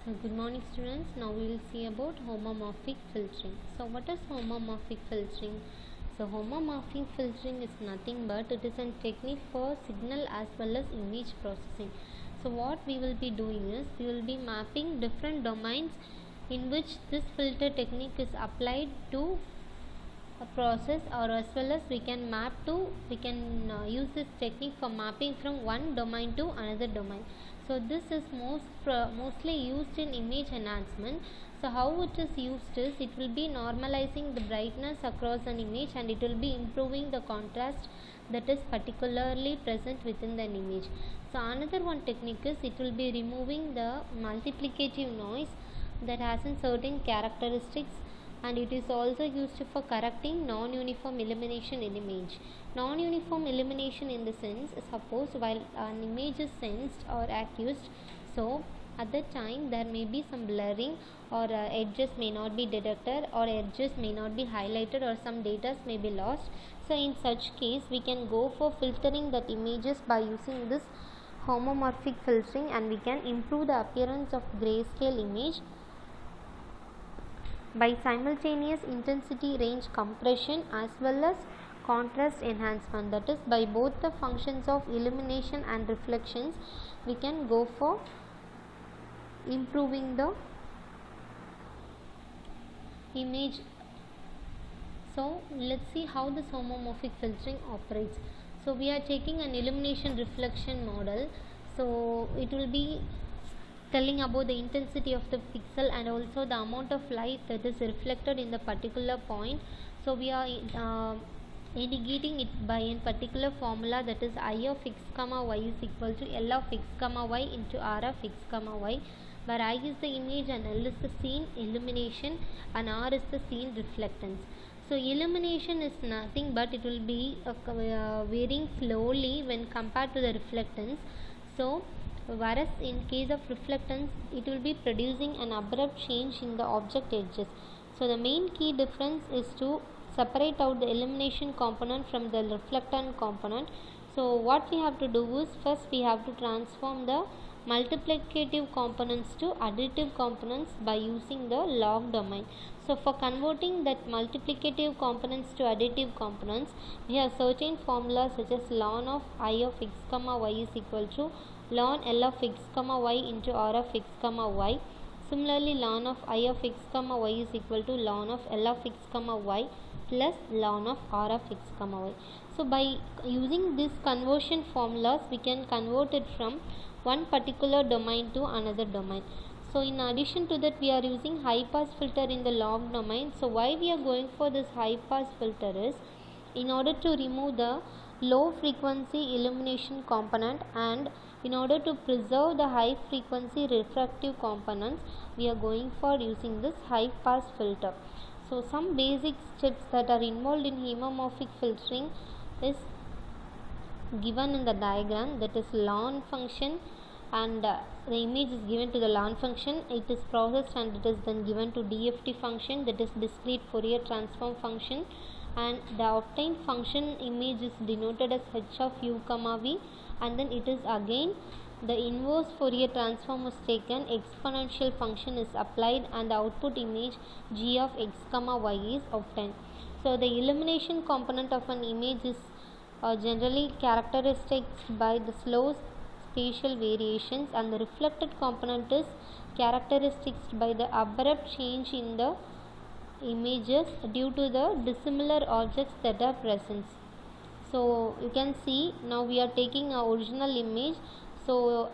So good morning students. Now we will see about homomorphic filtering. So what is homomorphic filtering? So homomorphic filtering is nothing but it is a technique for signal as well as image processing. So what we will be doing is we will be mapping different domains in which this filter technique is applied to a process, or as well as we can use this technique for mapping from one domain to another domain. So this is mostly used in image enhancement. So how it is used is it will be normalizing the brightness across an image, and it will be improving the contrast that is particularly present within the image. So another one technique is it will be removing the multiplicative noise that has certain characteristics, and it is also used for correcting non-uniform illumination in image. Non-uniform illumination in the sense, suppose while an image is sensed or accused, so at that time there may be some blurring, or edges may not be detected, or edges may not be highlighted, or some data may be lost. So in such case we can go for filtering that images by using this homomorphic filtering, and we can improve the appearance of grayscale image by simultaneous intensity range compression as well as contrast enhancement. That is, by both the functions of illumination and reflections, we can go for improving the image. So let's see how this homomorphic filtering operates. So we are taking an illumination reflection model. So it will be telling about the intensity of the pixel and also the amount of light that is reflected in the particular point. So we are indicating it by a particular formula, that is I of x comma y is equal to L of x comma y into R of x comma y, where I is the image and L is the scene illumination and R is the scene reflectance. So illumination is nothing but it will be varying slowly when compared to the reflectance. So whereas in case of reflectance, it will be producing an abrupt change in the object edges. So the main key difference is to separate out the illumination component from the reflectant component. So what we have to do is, first we have to transform the multiplicative components to additive components by using the log domain. So for converting that multiplicative components to additive components, we have certain formulas such as ln of I of x comma y is equal to ln L of x comma y into R of x comma y. Similarly, ln of I of x comma y is equal to ln of L of x comma y plus ln of R of x comma y. So by using these conversion formulas, we can convert it from one particular domain to another domain. So in addition to that, we are using high pass filter in the log domain. So why we are going for this high pass filter is in order to remove the low frequency illumination component, and in order to preserve the high frequency refractive components, we are going for using this high pass filter. So some basic steps that are involved in homomorphic filtering is given in the diagram, that is ln function, and the image is given to the ln function, it is processed and it is then given to DFT function, that is discrete Fourier transform function, and the obtained function image is denoted as h of u comma v, and then it is again the inverse Fourier transform is taken, exponential function is applied, and the output image g of x comma y is obtained. So the illumination component of an image is generally characterized by the slow spatial variations, and the reflected component is characterized by the abrupt change in the images due to the dissimilar objects that are present. So you can see now we are taking our original image. So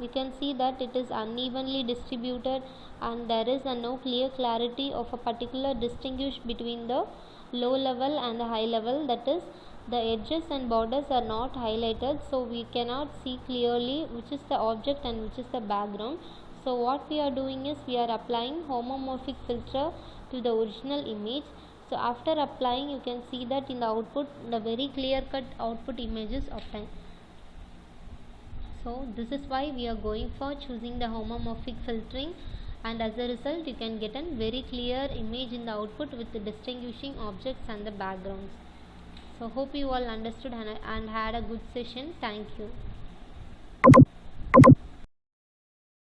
you can see that it is unevenly distributed, and there is no clear clarity of a particular distinguish between the low level and the high level, that is the edges and borders are not highlighted, so we cannot see clearly which is the object and which is the background. So what we are doing is we are applying homomorphic filter to the original image. So after applying, you can see that in the output the very clear cut output image is obtained. So this is why we are going for choosing the homomorphic filtering, and as a result you can get a very clear image in the output with the distinguishing objects and the backgrounds. So hope you all understood and had a good session. Thank you.